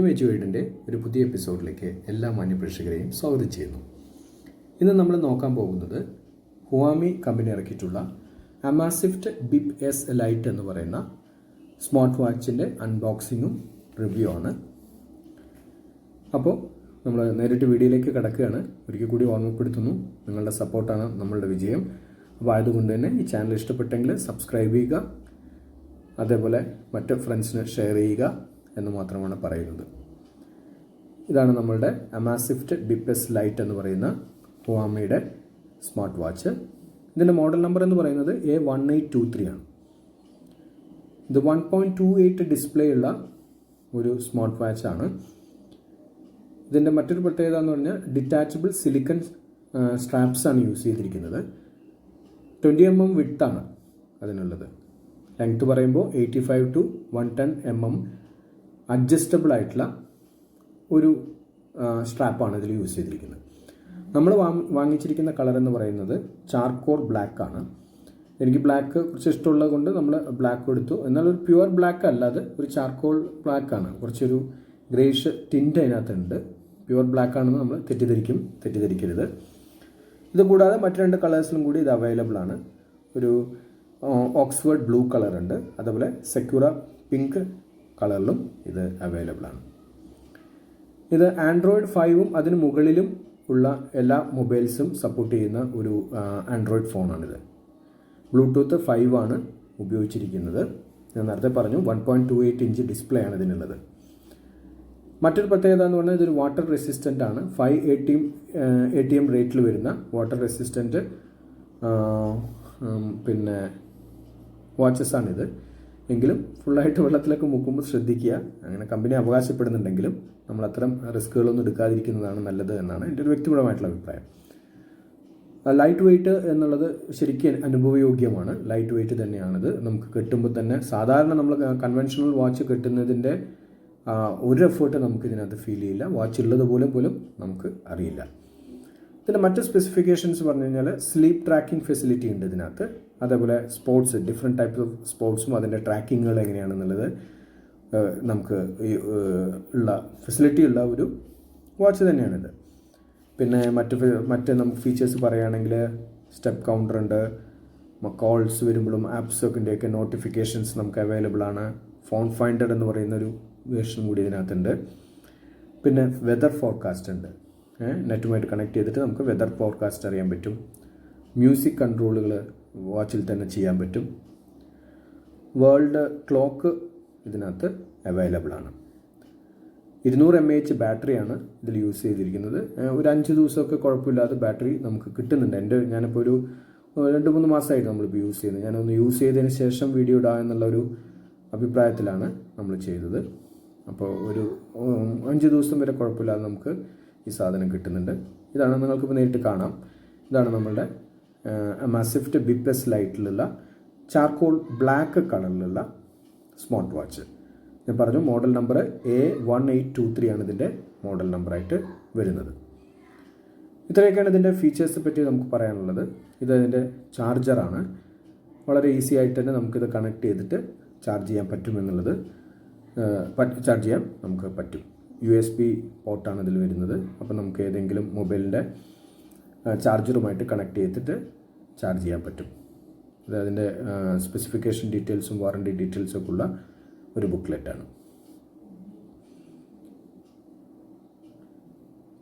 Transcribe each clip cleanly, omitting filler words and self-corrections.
GM-Eduയുടെ ഒരു പുതിയ എപ്പിസോഡിലേക്ക് എല്ലാ മാന്യപ്രേക്ഷകരെയും സ്വാഗതം ചെയ്യുന്നു. ഇന്ന് നമ്മൾ നോക്കാൻ പോകുന്നത് ഹുവാമി കമ്പനി ഇറക്കിയിട്ടുള്ള AMAZFIT BIP LITE എന്ന് പറയുന്ന സ്മാർട്ട് വാച്ചിൻ്റെ അൺബോക്സിങ്ങും റിവ്യൂ ആണ്. അപ്പോൾ നമ്മൾ നേരിട്ട് വീഡിയോയിലേക്ക് കടക്കുകയാണ്. ഒരിക്കൽ കൂടി ഓർമ്മപ്പെടുത്തുന്നു, നിങ്ങളുടെ സപ്പോർട്ടാണ് നമ്മളുടെ വിജയം. അപ്പോൾ അതുകൊണ്ട് തന്നെ ഈ ചാനൽ ഇഷ്ടപ്പെട്ടെങ്കിൽ സബ്സ്ക്രൈബ് ചെയ്യുക, അതേപോലെ മറ്റ് ഫ്രണ്ട്സിന് ഷെയർ ചെയ്യുക എന്ന് മാത്രമാണ് പറയുന്നത്. ഇതാണ് നമ്മളുടെ AMAZFIT BIP LITE എന്ന് പറയുന്ന ഹുവാമിയുടെ സ്മാർട്ട് വാച്ച്. ഇതിൻ്റെ മോഡൽ നമ്പർ എന്ന് പറയുന്നത് A1823 ആണ്. ഇത് 1.28 ഡിസ്പ്ലേ ഉള്ള ഒരു സ്മാർട്ട് വാച്ചാണ്. ഇതിൻ്റെ മറ്റൊരു പ്രത്യേകത എന്ന് പറഞ്ഞാൽ ഡിറ്റാച്ചബിൾ സിലിക്കൺ സ്ട്രാപ്സ് ആണ് യൂസ് ചെയ്തിരിക്കുന്നത്. 20 mm വിഡ്ത്താണ് അതിനുള്ളത്. ലെങ്ത് പറയുമ്പോൾ 85 to 110 mm അഡ്ജസ്റ്റബിൾ ആയിട്ടുള്ള ഒരു സ്ട്രാപ്പാണ് ഇതിൽ യൂസ് ചെയ്തിരിക്കുന്നത്. നമ്മൾ വാങ്ങിച്ചിരിക്കുന്ന കളർ എന്ന് പറയുന്നത് ചാർക്കോൾ ബ്ലാക്ക് ആണ്. എനിക്ക് ബ്ലാക്ക് കുറച്ച് ഇഷ്ടമുള്ളത് കൊണ്ട് നമ്മൾ ബ്ലാക്ക് എടുത്തു. എന്നാൽ ഒരു പ്യുവർ ബ്ലാക്ക് അല്ലാതെ ഒരു ചാർക്കോൾ ബ്ലാക്ക് ആണ്. കുറച്ചൊരു ഗ്രേഷ് ടിൻ്റ് അതിനകത്തുണ്ട്. പ്യുവർ ബ്ലാക്ക് ആണെന്ന് നമ്മൾ തെറ്റിദ്ധരിക്കരുത്. ഇത് കൂടാതെ മറ്റ് 2 കളേഴ്സിലും കൂടി ഇത് അവൈലബിൾ ആണ്. ഒരു ഓക്സ്ഫോർഡ് ബ്ലൂ കളർ ഉണ്ട്, അതുപോലെ സെക്യൂറ പിങ്ക് കളറിലും ഇത് അവൈലബിൾ ആണ്. ഇത് ആൻഡ്രോയിഡ് 5ഉം അതിന് മുകളിലും ഉള്ള എല്ലാ മൊബൈൽസും സപ്പോർട്ട് ചെയ്യുന്ന ഒരു ആൻഡ്രോയിഡ് ഫോണാണിത്. ബ്ലൂടൂത്ത് 5 ആണ് ഉപയോഗിച്ചിരിക്കുന്നത്. ഞാൻ നേരത്തെ പറഞ്ഞു 1.28 ഇഞ്ച് ഡിസ്പ്ലേ ആണ് ഇതിനുള്ളത്. മറ്റൊരു പ്രത്യേകത എന്ന് പറഞ്ഞാൽ ഇതൊരു വാട്ടർ റെസിസ്റ്റൻ്റ് ആണ്. 5 ATM റേറ്റിൽ വരുന്ന വാട്ടർ റെസിസ്റ്റൻ്റ് പിന്നെ വാച്ചസാണിത്. എങ്കിലും ഫുള്ളായിട്ട് വെള്ളത്തിലൊക്കെ മുക്കുമ്പോൾ ശ്രദ്ധിക്കുക. അങ്ങനെ കമ്പനി അവകാശപ്പെടുന്നുണ്ടെങ്കിലും നമ്മൾ അത്തരം റിസ്കുകളൊന്നും എടുക്കാതിരിക്കുന്നതാണ് നല്ലത് എന്നാണ് എൻ്റെ ഒരു വ്യക്തിപരമായിട്ടുള്ള അഭിപ്രായം. ലൈറ്റ് വെയ്റ്റ് എന്നുള്ളത് ശരിക്കും അനുഭവയോഗ്യമാണ്. ലൈറ്റ് വെയ്റ്റ് തന്നെയാണിത്. നമുക്ക് കെട്ടുമ്പോൾ തന്നെ സാധാരണ നമ്മൾ കൺവെൻഷണൽ വാച്ച് കെട്ടുന്നതിൻ്റെ ഒരു എഫേർട്ട് നമുക്ക് ഇതിനകത്ത് ഫീൽ ചെയ്യില്ല. വാച്ച് ഉള്ളതുപോലെ പോലും നമുക്ക് അറിയില്ല. ഇതിൻ്റെ മറ്റ് സ്പെസിഫിക്കേഷൻസ് പറഞ്ഞു കഴിഞ്ഞാൽ സ്ലീപ്പ് ട്രാക്കിംഗ് ഫെസിലിറ്റി ഉണ്ട് ഇതിനകത്ത്. അതേപോലെ സ്പോർട്സ്, ഡിഫറെൻറ്റ് ടൈപ്സ് ഓഫ് സ്പോർട്സും അതിൻ്റെ ട്രാക്കിങ്ങുകൾ എങ്ങനെയാണെന്നുള്ളത് നമുക്ക് ഉള്ള ഫെസിലിറ്റി ഉള്ള ഒരു വാച്ച് തന്നെയാണിത്. പിന്നെ മറ്റ് നമുക്ക് ഫീച്ചേഴ്സ് പറയുകയാണെങ്കിൽ സ്റ്റെപ്പ് കൗണ്ടർ ഉണ്ട്, കോൾസ് വരുമ്പോഴും ആപ്സൊക്കെ നോട്ടിഫിക്കേഷൻസ് നമുക്ക് അവൈലബിൾ ആണ്. ഫോൺ ഫൈൻഡർ എന്ന് പറയുന്നൊരു വേർഷൻ കൂടി ഇതിനകത്തുണ്ട്. പിന്നെ വെതർ ഫോർകാസ്റ്റ് ഉണ്ട്. നെറ്റുമായിട്ട് കണക്ട് ചെയ്തിട്ട് നമുക്ക് വെതർ ഫോർകാസ്റ്റ് അറിയാൻ പറ്റും. മ്യൂസിക് കൺട്രോളുകൾ വാച്ചിൽ തന്നെ ചെയ്യാൻ പറ്റും. വേൾഡ് ക്ലോക്ക് ഇതിനകത്ത് അവൈലബിൾ ആണ്. 200 mAh ബാറ്ററിയാണ് ഇതിൽ യൂസ് ചെയ്തിരിക്കുന്നത്. ഒരു 5 ദിവസമൊക്കെ കുഴപ്പമില്ലാതെ ബാറ്ററി നമുക്ക് കിട്ടുന്നുണ്ട്. ഞാനിപ്പോൾ ഒരു 2-3 മാസമായിട്ട് നമ്മളിപ്പോൾ യൂസ് ചെയ്യുന്നത്. ഞാനൊന്ന് യൂസ് ചെയ്തതിന് ശേഷം വീഡിയോ ഇടാം എന്നുള്ളൊരു അഭിപ്രായത്തിലാണ് നമ്മൾ ചെയ്തത്. അപ്പോൾ ഒരു 5 ദിവസം വരെ കുഴപ്പമില്ലാതെ നമുക്ക് ഈ സാധനം കിട്ടുന്നുണ്ട്. ഇതാണ് നിങ്ങൾക്കിപ്പോൾ നേരിട്ട് കാണാം. ഇതാണ് നമ്മളുടെ AMAZFIT BIP LITEലുള്ള ചാർക്കോൾ ബ്ലാക്ക് കളറിലുള്ള സ്മാർട്ട് വാച്ച്. ഞാൻ പറഞ്ഞു മോഡൽ നമ്പർ A1823 ആണ് ഇതിൻ്റെ മോഡൽ നമ്പറായിട്ട് വരുന്നത്. ഇത്രയൊക്കെയാണ് ഇതിൻ്റെ ഫീച്ചേഴ്സിനെ പറ്റി നമുക്ക് പറയാനുള്ളത്. ഇതിൻ്റെ ചാർജറാണ്. വളരെ ഈസി ആയിട്ട് തന്നെ നമുക്കിത് കണക്ട് ചെയ്തിട്ട് ചാർജ് ചെയ്യാൻ പറ്റുമെന്നുള്ളത് ചാർജ് ചെയ്യാൻ നമുക്ക് പറ്റും. USB പോർട്ടാണ് ഇതിൽ വരുന്നത്. അപ്പോൾ നമുക്ക് ഏതെങ്കിലും മൊബൈലിൻ്റെ ചാർജറുമായിട്ട് കണക്ട് ചെയ്തിട്ട് ചാർജ് ചെയ്യാൻ പറ്റും. ഇത് അതിൻ്റെ സ്പെസിഫിക്കേഷൻ ഡീറ്റെയിൽസും വാറണ്ടി ഡീറ്റെയിൽസും ഒക്കെ ഉള്ള ഒരു ബുക്ക്ലെറ്റാണ്.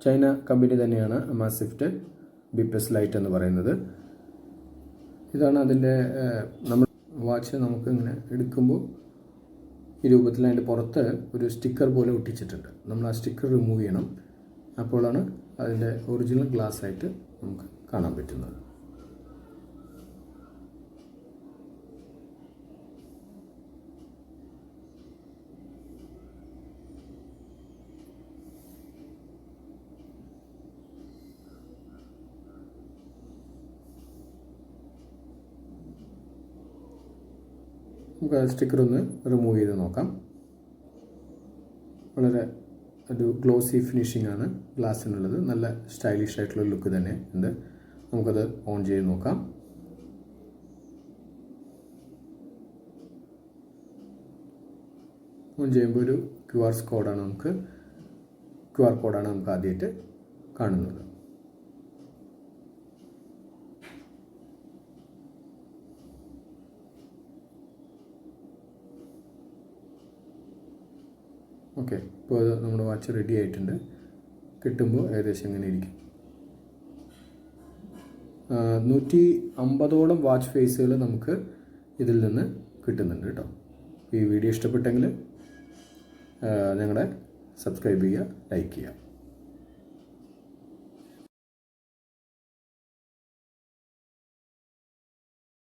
ചൈന കമ്പനി തന്നെയാണ് AMAZFIT BIP LITE എന്ന് പറയുന്നത്. ഇതാണ് അതിൻ്റെ നമ്മൾ വാച്ച് നമുക്ക് ഇങ്ങനെ എടുക്കുമ്പോൾ ഈ രൂപത്തിൽ അതിൻ്റെ പുറത്ത് ഒരു സ്റ്റിക്കർ പോലെ ഒട്ടിച്ചിട്ടുണ്ട്. നമ്മൾ ആ സ്റ്റിക്കർ റിമൂവ് ചെയ്യണം. അപ്പോഴാണ് അതിൻ്റെ ഒറിജിനൽ ഗ്ലാസ് ആയിട്ട് നമുക്ക് കാണാൻ പറ്റുന്നത്. നമുക്ക് ആ സ്റ്റിക്കർ ഒന്ന് റിമൂവ് ചെയ്ത് നോക്കാം. വളരെ ഒരു ഗ്ലോസി ഫിനിഷിംഗ് ആണ് ഗ്ലാസ്സിനുള്ളത്. നല്ല സ്റ്റൈലിഷ് ആയിട്ടുള്ള ലുക്ക് തന്നെ ഉണ്ട്. നമുക്കത് ഓൺ ചെയ്ത് നോക്കാം. ഓൺ ചെയ്യുമ്പോൾ ഒരു QR കോഡാണ് നമുക്ക് ആദ്യമായിട്ട് കാണുന്നത്. ഓക്കെ, ഇപ്പോൾ അത് നമ്മുടെ വാച്ച് റെഡി ആയിട്ടുണ്ട്. കിട്ടുമ്പോൾ ഏകദേശം ഇങ്ങനെ ഇരിക്കും. 150ഓളം വാച്ച് ഫേസുകൾ നമുക്ക് ഇതിൽ നിന്ന് കിട്ടുന്നുണ്ട് കേട്ടോ. ഈ വീഡിയോ ഇഷ്ടപ്പെട്ടെങ്കിൽ ഞങ്ങളെ സബ്സ്ക്രൈബ് ചെയ്യുക, ലൈക്ക് ചെയ്യുക.